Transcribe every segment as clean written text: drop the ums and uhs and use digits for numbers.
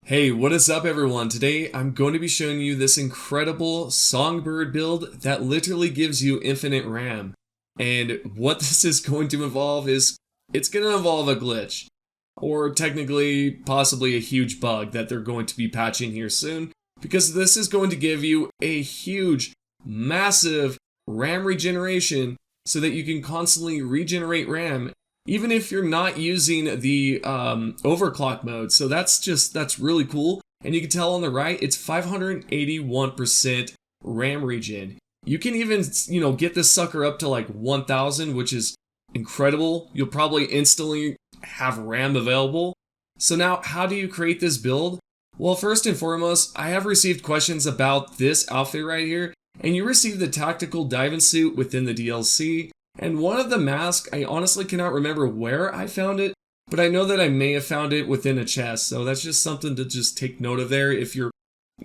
Hey, what is up everyone? Today I'm going to be showing you this incredible Songbird build that literally gives you infinite RAM. And what this is going to involve is, it's going to involve a glitch. Or technically, possibly a huge bug that they're going to be patching here soon. Because this is going to give you a huge, massive RAM regeneration so that you can constantly regenerate RAM even if you're not using the overclock mode. So that's really cool. And you can tell on the right, it's 581% RAM regen. You can even, get this sucker up to like 1000, which is incredible. You'll probably instantly have RAM available. So now, how do you create this build? Well, first and foremost, I have received questions about this outfit right here, and you receive the tactical diving suit within the DLC. And one of the masks, I honestly cannot remember where I found it, but I know that I may have found it within a chest. So that's just something to just take note of there if you're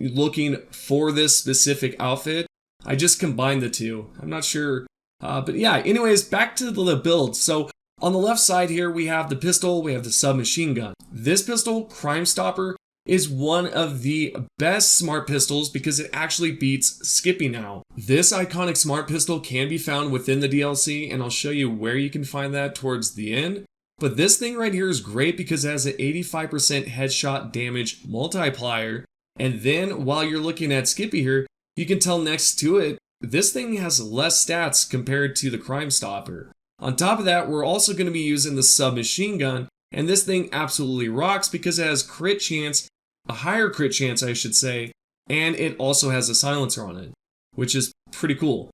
looking for this specific outfit. I just combined the two. I'm not sure. But yeah, anyways, back to the build. So on the left side here, we have the pistol, we have the submachine gun. This pistol, Crime Stopper, is one of the best smart pistols because it actually beats Skippy now. This iconic smart pistol can be found within the DLC, and I'll show you where you can find that towards the end. But this thing right here is great because it has an 85% headshot damage multiplier. And then while you're looking at Skippy here, you can tell next to it, this thing has less stats compared to the Crime Stopper. On top of that, we're also going to be using the submachine gun, and this thing absolutely rocks because it has crit chance, a higher crit chance I should say, and it also has a silencer on it, which is pretty cool.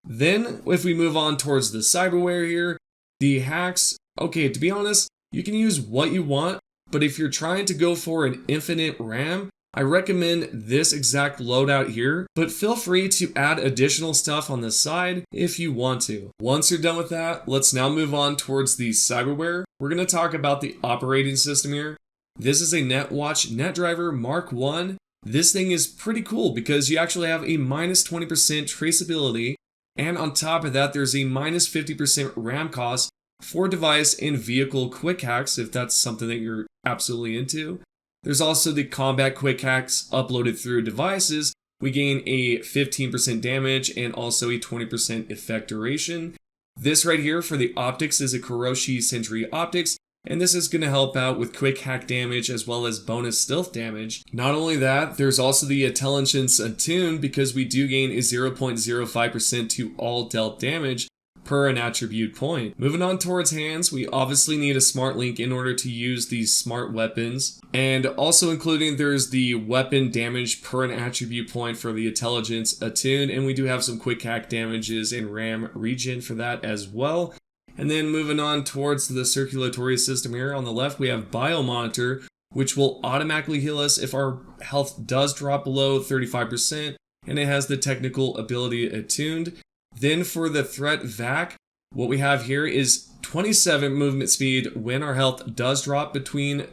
Then if we move on towards the cyberware here, the hacks, okay, to be honest, you can use what you want, but if you're trying to go for an infinite RAM, I recommend this exact loadout here, but feel free to add additional stuff on the side if you want to. Once you're done with that, let's now move on towards the cyberware. We're going to talk about the operating system here. This is a NetWatch NetDriver Mark 1. This thing is pretty cool because you actually have a minus 20% traceability, and on top of that, there's a minus 50% RAM cost for device and vehicle quick hacks if that's something that you're absolutely into. There's also the combat quick hacks uploaded through devices. We gain a 15% damage and also a 20% effect duration. This right here for the optics is a Kuroshi Sentry optics, and this is going to help out with quick hack damage as well as bonus stealth damage. Not only that, there's also the intelligence attuned because we do gain a 0.05% to all dealt damage per an attribute point. Moving on towards hands, we obviously need a smart link in order to use these smart weapons, and also including there's the weapon damage per an attribute point for the intelligence attuned, and we do have some quick hack damages and RAM regen for that as well. And then moving on towards the circulatory system here, on the left we have Biomonitor, which will automatically heal us if our health does drop below 35%, and it has the technical ability attuned. Then for the threat vac, what we have here is 27 movement speed when our health does drop between,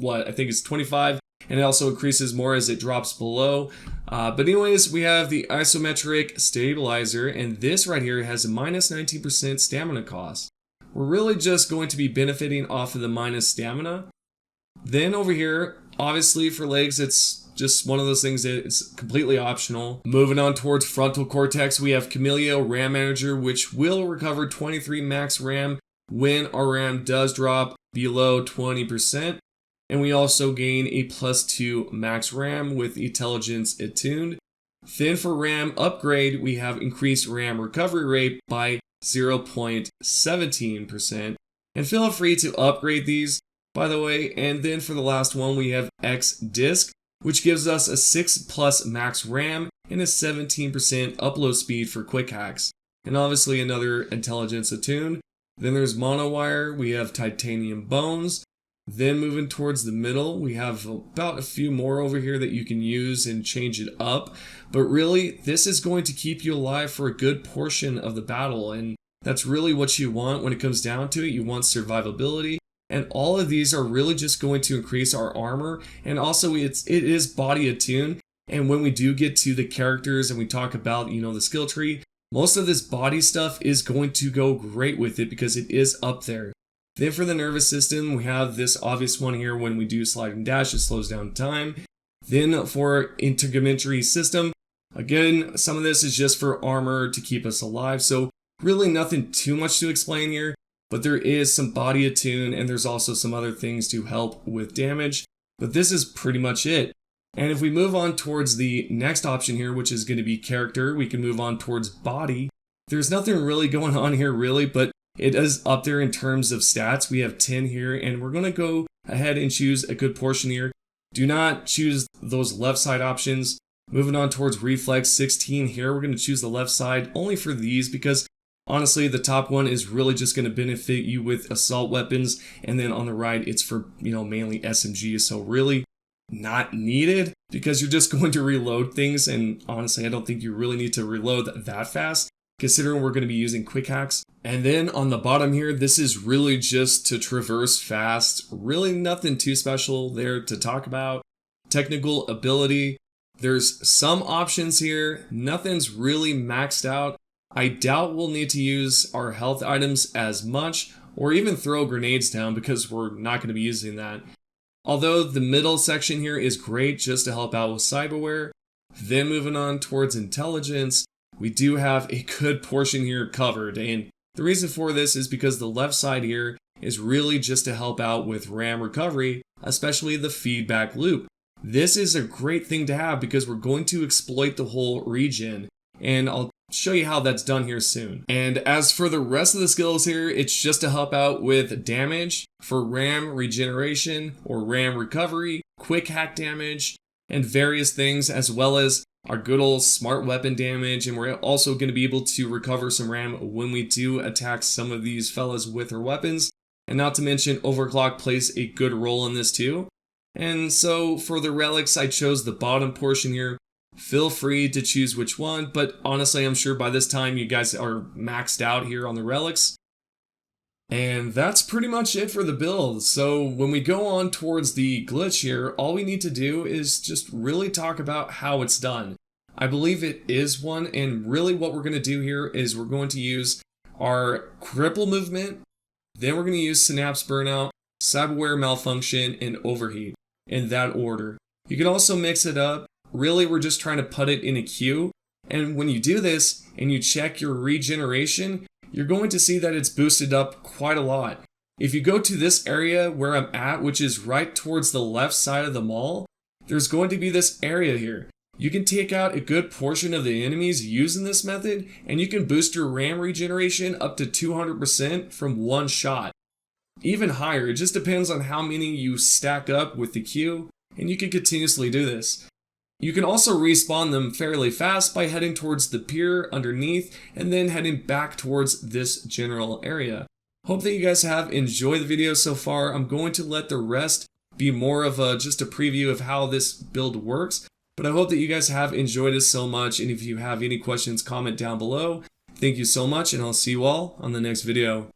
I think it's 25, and it also increases more as it drops below. But anyways, we have the isometric stabilizer, and this right here has a minus 19% stamina cost. We're really just going to be benefiting off of the minus stamina. Then over here, obviously for legs, it's just one of those things that it's completely optional. Moving on towards frontal cortex, we have Camellia RAM Manager, which will recover 23 max RAM when our RAM does drop below 20%. And we also gain a +2 max RAM with intelligence attuned. Then for RAM upgrade, we have increased RAM recovery rate by 0.17%. And feel free to upgrade these, by the way. And then for the last one, we have X Disk, which gives us a 6+ max RAM and a 17% upload speed for quick hacks. And obviously another intelligence attuned. Then there's monowire, we have titanium bones. Then moving towards the middle, we have about a few more over here that you can use and change it up. But really, this is going to keep you alive for a good portion of the battle. And that's really what you want when it comes down to it. You want survivability. And all of these are really just going to increase our armor. And also it is body attuned. And when we do get to the characters and we talk about, the skill tree, most of this body stuff is going to go great with it because it is up there. Then for the nervous system, we have this obvious one here. When we do slide and dash, it slows down time. Then for integumentary system, again, some of this is just for armor to keep us alive. So really nothing too much to explain here, but there is some body attune and there's also some other things to help with damage. But this is pretty much it. And if we move on towards the next option here, which is going to be character, we can move on towards body. There's nothing really going on here really, but it is up there in terms of stats. We have 10 here, and we're going to go ahead and choose a good portion here. Do not choose those left side options. Moving on towards reflex, 16 here. We're going to choose the left side only for these because honestly, the top one is really just going to benefit you with assault weapons. And then on the right, it's for, mainly SMGs. So really not needed because you're just going to reload things. And honestly, I don't think you really need to reload that fast, considering we're going to be using quick hacks. And then on the bottom here, this is really just to traverse fast. Really nothing too special there to talk about. Technical ability, there's some options here. Nothing's really maxed out. I doubt we'll need to use our health items as much or even throw grenades down because we're not going to be using that. Although the middle section here is great just to help out with cyberware. Then moving on towards intelligence, we do have a good portion here covered, and the reason for this is because the left side here is really just to help out with RAM recovery, especially the feedback loop. This is a great thing to have because we're going to exploit the whole regen, and I'll show you how that's done here soon. And as for the rest of the skills here, it's just to help out with damage for RAM regeneration or RAM recovery, quick hack damage, and various things, as well as our good old smart weapon damage. And we're also going to be able to recover some RAM when we do attack some of these fellas with our weapons. And not to mention, overclock plays a good role in this too. And so for the relics, I chose the bottom portion here. Feel free to choose which one, but honestly, I'm sure by this time you guys are maxed out here on the relics. And that's pretty much it for the build. So when we go on towards the glitch here, all we need to do is just really talk about how it's done. I believe it is one, and really what we're going to do here is we're going to use our cripple movement, then we're going to use synapse burnout, cyberware malfunction, and overheat in that order. You can also mix it up. Really, we're just trying to put it in a queue. And when you do this and you check your regeneration, you're going to see that it's boosted up quite a lot. If you go to this area where I'm at, which is right towards the left side of the mall, there's going to be this area here. You can take out a good portion of the enemies using this method, and you can boost your RAM regeneration up to 200% from one shot. Even higher, it just depends on how many you stack up with the queue, and you can continuously do this. You can also respawn them fairly fast by heading towards the pier underneath and then heading back towards this general area. Hope that you guys have enjoyed the video so far. I'm going to let the rest be more of just a preview of how this build works, but I hope that you guys have enjoyed it so much, and if you have any questions, comment down below. Thank you so much, and I'll see you all on the next video.